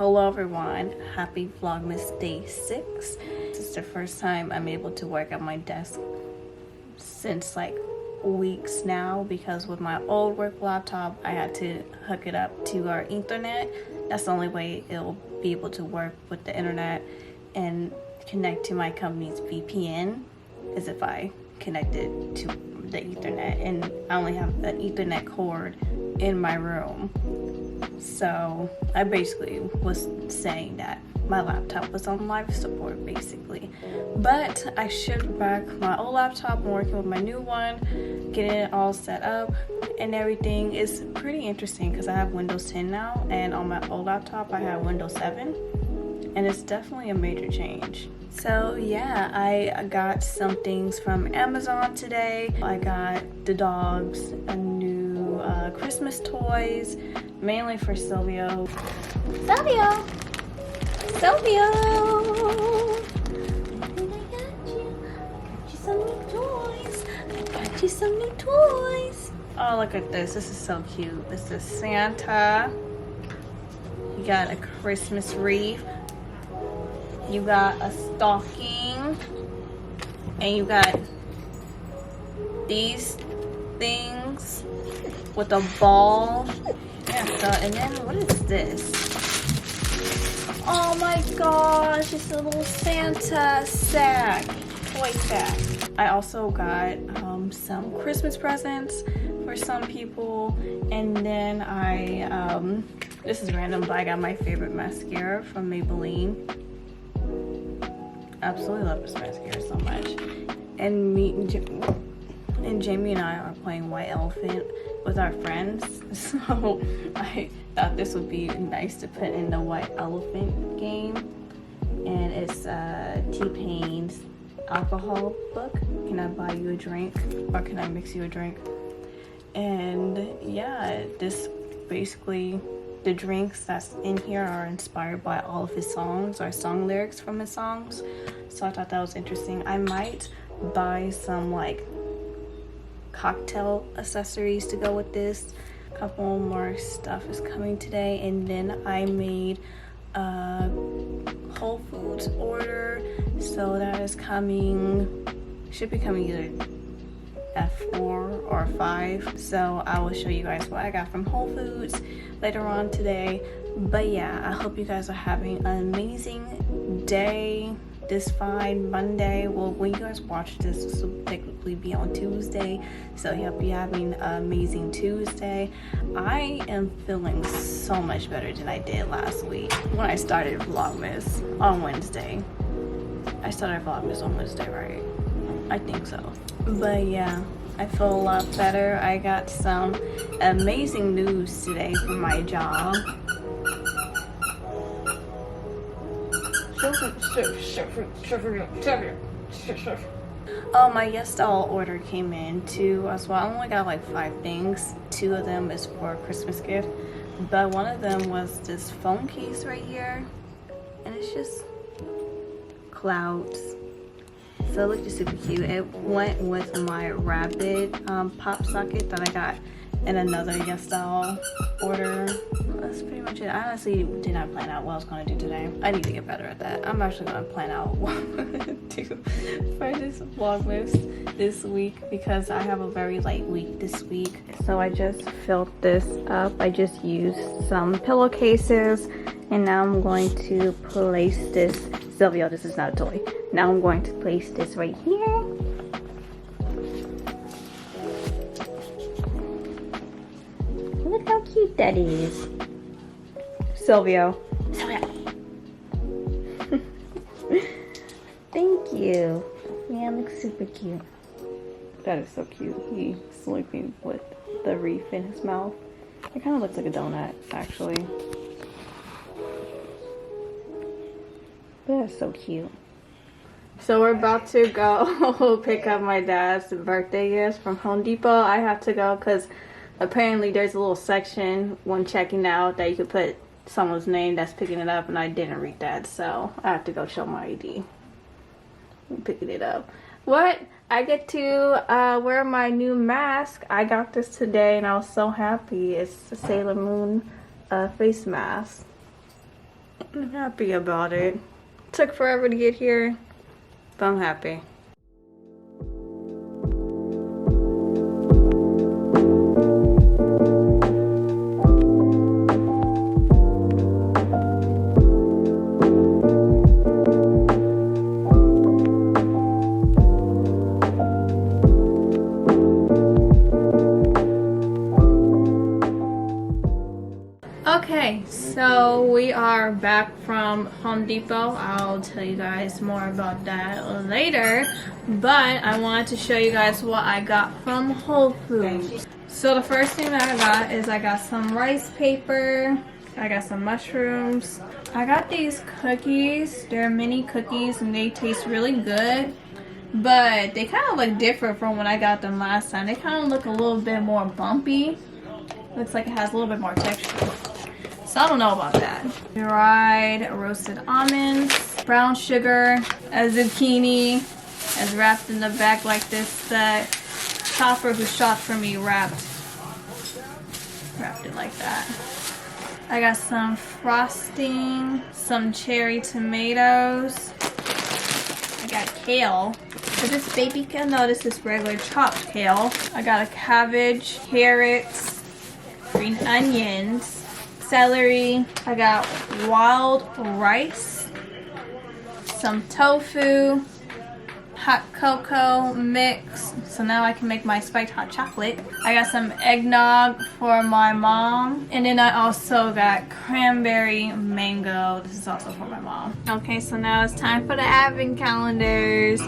Hello everyone, happy Vlogmas day 6. This is the first time I'm able to work at my desk since like weeks now, because with my old work laptop I had to hook it up to our ethernet. That's the only way it'll be able to work with the internet and connect to my company's VPN, is if I connect it to the ethernet, and I only have an ethernet cord in my room. So I basically was saying that my laptop was on life support basically. But I shipped back my old laptop. I'm working with my new one, getting it all set up and everything. Is pretty interesting because I have Windows 10 now, and on my old laptop I have Windows 7, and it's definitely a major change. So yeah, I got some things from Amazon today. I got the dogs a new Christmas toys, mainly for Silvio. Silvio! Silvio! I got you some new toys. I got you some new toys. Oh, look at this. This is so cute. This is Santa. You got a Christmas wreath. You got a stocking. And you got these things with a ball. Yeah, so, and then what is this? Oh my gosh, it's a little Santa sack, toy sack. I also got some Christmas presents for some people, and then I this is random, but I got my favorite mascara from Maybelline. Absolutely love this mascara so much. And Jamie and I are playing White Elephant with our friends, so I thought this would be nice to put in the White Elephant game. And it's T-Pain's alcohol book. Can I buy you a drink, or can I mix you a drink? And yeah, this basically, the drinks that's in here are inspired by all of his songs, or song lyrics from his songs. So I thought that was interesting. I might buy some like cocktail accessories to go with this. A couple more stuff is coming today, and then I made a Whole Foods order, so that is coming, should be coming either F4 or 5. So I will show you guys what I got from Whole Foods later on today. But yeah, I hope you guys are having an amazing day this fine Monday. Well, when you guys watch this, this will technically be on Tuesday, so I hope you're having an amazing Tuesday. I am feeling so much better than I did last week when I started Vlogmas on Wednesday. I started Vlogmas on Wednesday, right? I think so. But yeah, I feel a lot better. I got some amazing news today from my job. Oh, my Yes Doll order came in too as well. I only got like 5 things. 2 of them is for a Christmas gift, but one of them was this phone case right here, and it's just clouds. So it looked super cute. It went with my rabbit pop socket that I got in another Yes Doll order. That's pretty much it. I honestly did not plan out what I was going to do today. I need to get better at that. I'm actually going to plan out what I'm going to do for this Vlogmas this week, because I have a very light week this week. So I just filled this up. I just used some pillowcases, and now I'm going to place this. Silvio, this is not a toy. Now I'm going to place this right here. Look how cute that is. Silvio. Thank you. Yeah, it looks super cute. That is so cute. He's sleeping with the wreath in his mouth. It kind of looks like a donut, actually. That's so cute. So we're about to go pick up my dad's birthday gifts from Home Depot. I have to go because apparently there's a little section when checking out that you could put someone's name that's picking it up, and I didn't read that, so I have to go show my ID. I'm picking it up. What? I get to wear my new mask. I got this today and I was so happy. It's the Sailor Moon face mask. I'm happy about it. Took forever to get here, but I'm happy. Okay, so we are back from Home Depot. I'll tell you guys more about that later, but I wanted to show you guys what I got from Whole Foods. So the first thing that I got is I got some rice paper, I got some mushrooms, I got these cookies. They're mini cookies and they taste really good, but they kind of look different from when I got them last time. They kind of look a little bit more bumpy. Looks like it has a little bit more texture. So I don't know about that. Dried roasted almonds, brown sugar, a zucchini is wrapped in the back like this. The shopper who shopped for me wrapped it like that. I got some frosting, some cherry tomatoes. I got kale. Is this baby kale? No, this is regular chopped kale. I got a cabbage, carrots, green onions, celery. I got wild rice, some tofu, hot cocoa mix, so now I can make my spiked hot chocolate. I got some eggnog for my mom, and then I also got cranberry mango. This is also for my mom. Okay, so now it's time for the advent calendars.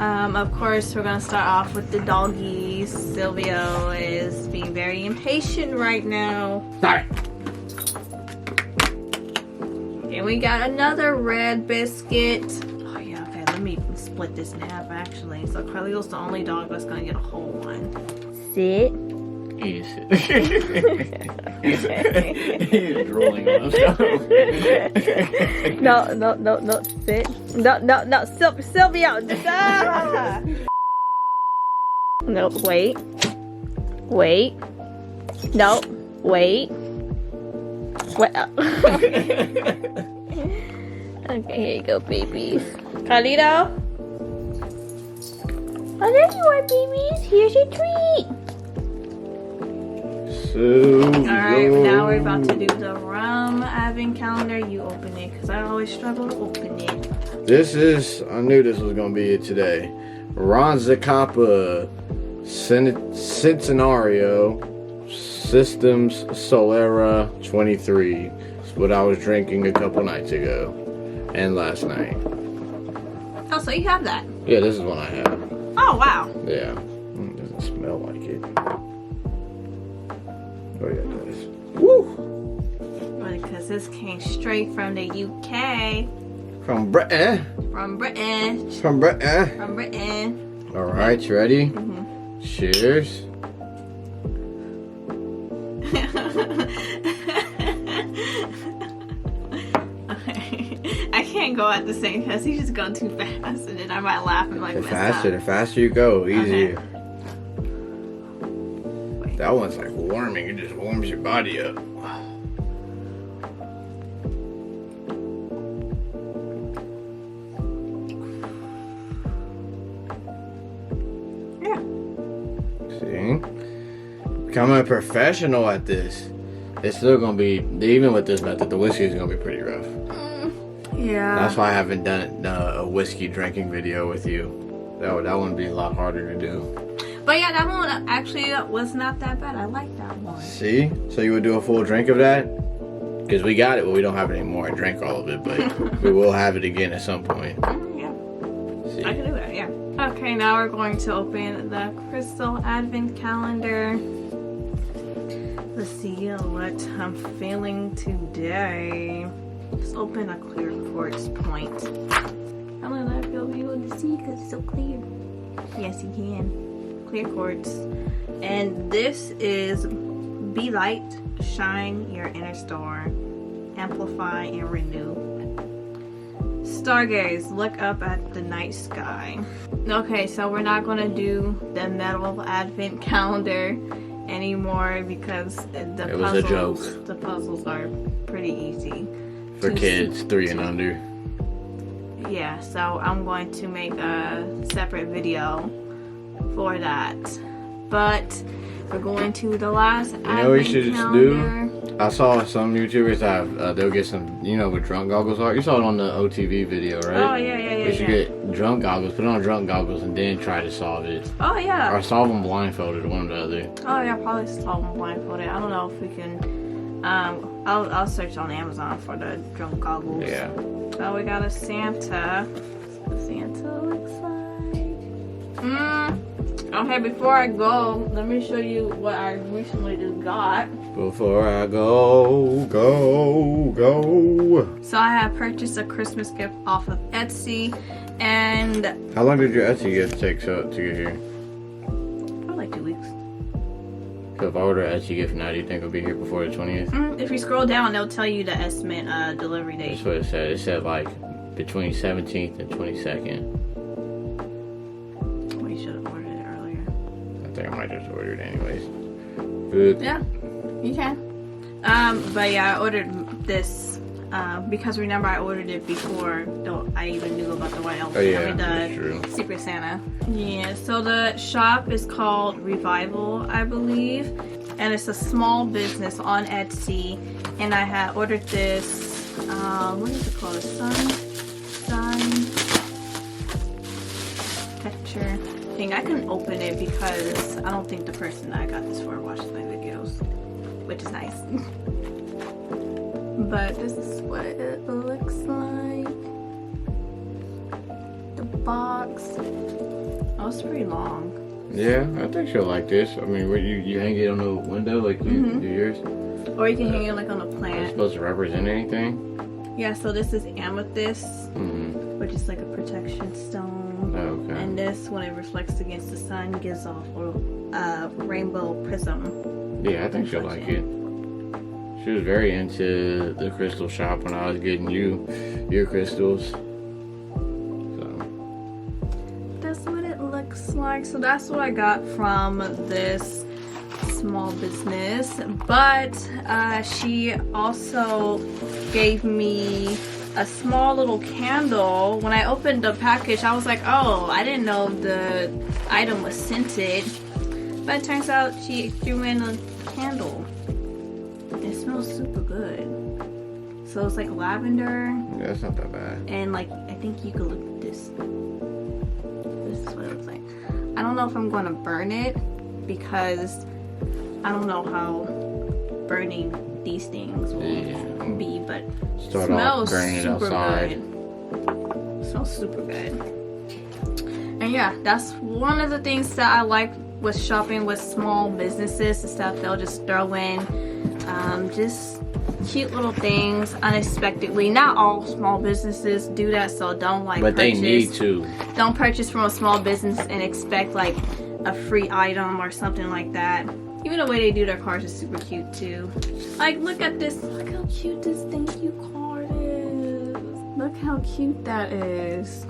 Of course, we're gonna start off with the doggies. Silvio is being very impatient right now. Sorry. And we got another red biscuit. Oh yeah, okay, let me split this in half actually. So Carlito's the only dog that's gonna get a whole one. Sit. He's drooling on himself. No, sit. No, Silvio. Ah! No, wait. No, wait. Okay, here you go, babies. Carlito? Oh, there you are, babies. Here's your treat. Alright, now we're about to do the Rum Advent Calendar. You open it, because I always struggle to open it. I knew this was going to be it today. Ron Zacapa Centenario Systems Solera 23. It's what I was drinking a couple nights ago. And last night. Oh, so you have that? Yeah, this is one I have. Oh, wow. Yeah. Doesn't smell like it. Oh, yeah, it does. Woo! Because this came straight from the UK. From Britain. From Britain. From Britain. From Britain. Alright, you ready? Mm-hmm. Cheers. I can't go at the same pace. He's just going too fast, and then I might laugh and like The faster you go, easier. Okay. That one's like warming. It just warms your body up. Yeah. See? Becoming a professional at this. It's still gonna be, even with this method, the whiskey is gonna be pretty rough. Yeah. That's why I haven't done a whiskey drinking video with you. That would be a lot harder to do. But yeah, that one actually was not that bad. I like that one. See? So you would do a full drink of that? Because we got it, but we don't have it anymore. I drank all of it, but we will have it again at some point. Yeah. See? I can do that, yeah. Okay, now we're going to open the Crystal Advent Calendar. Let's see what I'm feeling today. Let's open a clear quartz point. I don't know if you'll be able to see because it's so clear. Yes, you can. Clear quartz. And this is Be Light, Shine Your Inner Star, Amplify and Renew. Stargaze, look up at the night sky. Okay, so we're not going to do the metal advent calendar anymore because the puzzles are pretty easy. For kids 3 and under. Yeah, so I'm going to make a separate video for that. But we're going to the last what you should just do? calendar. I saw some YouTubers have, they'll get some, what drunk goggles are. You saw it on the OTV video, right? Oh, yeah. You should get drunk goggles, put on drunk goggles, and then try to solve it. Oh, yeah. Or solve them blindfolded, one or the other. Oh, yeah, probably solve them blindfolded. I don't know if we can, I'll search on Amazon for the drunk goggles. Yeah. So we got a Santa. What Santa looks like. Okay, before I go, let me show you what I recently just got. Before I go. So I have purchased a Christmas gift off of Etsy, and How long did your Etsy gift take to get here? probably like 2 weeks. So if I order an Etsy gift now, do you think it'll be here before the 20th? If you scroll down, they'll tell you the estimate delivery date. That's what it said. It said like between 17th and 22nd. We should have ordered it earlier. I think I might just order it anyways. Good. Yeah, you can. But yeah, I ordered this because remember I ordered it before I even knew about the white elephant. Oh yeah, I mean, that's true. Secret Santa. Yeah, so the shop is called Revival, I believe, and it's a small business on Etsy. And I had ordered this. What is it called? Sun texture thing. I couldn't open it because I don't think the person that I got this for watches my videos, which is nice. But this is what it looks like. The box. Oh, it's pretty long. Yeah, I think she'll like this. I mean, what you hang it on the window like you do yours? Or you can hang it like on a Is it plant. supposed to represent anything? Yeah, so this is Amethyst, Mm-hmm. which is like a protection stone. Oh, okay. And this, when it reflects against the sun, gives off a rainbow prism. Yeah, I think she'll like it. She was very into the crystal shop when I was getting you your crystals. So That's what it looks like. So that's what I got from this small business. But she also gave me a small little candle. When I opened the package, I was like, oh, I didn't know the item was scented. But it turns out she threw in a candle. It smells super good. So it's like lavender. yeah, it's not that bad. And like, I think you could look at this. This is what it looks like. I don't know if I'm going to burn it because I don't know how burning these things will be, but Start smells off burning it super outside. good. Smells super good. And yeah, that's one of the things that I like with shopping with small businesses, is that they'll just throw in just cute little things unexpectedly. Not all small businesses do that, so don't like But purchase. they need to. Don't purchase from a small business and expect like a free item or something like that. Even the way they do their cars is super cute too. Like, look at this. Look how cute this thank you card is. Look how cute that is.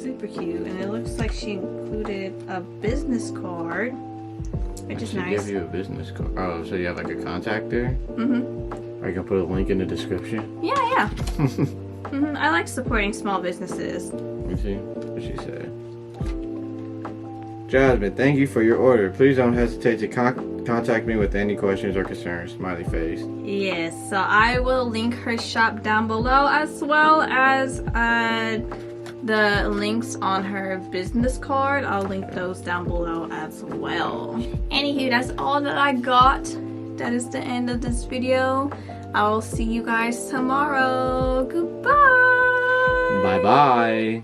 Super cute. And it looks like she included a business card, which is She nice. give you a business card. Oh, so you have like a contact there? Mm-hmm. Or you can put a link in the description. Yeah. Mm-hmm. I like supporting small businesses. Let me see what she said. Jazmine, thank you for your order. Please don't hesitate to contact me with any questions or concerns. Smiley face. Yes, so I will link her shop down below, as well as the links on her business card. I'll link those down below as well. Anywho, that's all that I got. That is the end of this video. I will see you guys tomorrow. Goodbye. Bye bye.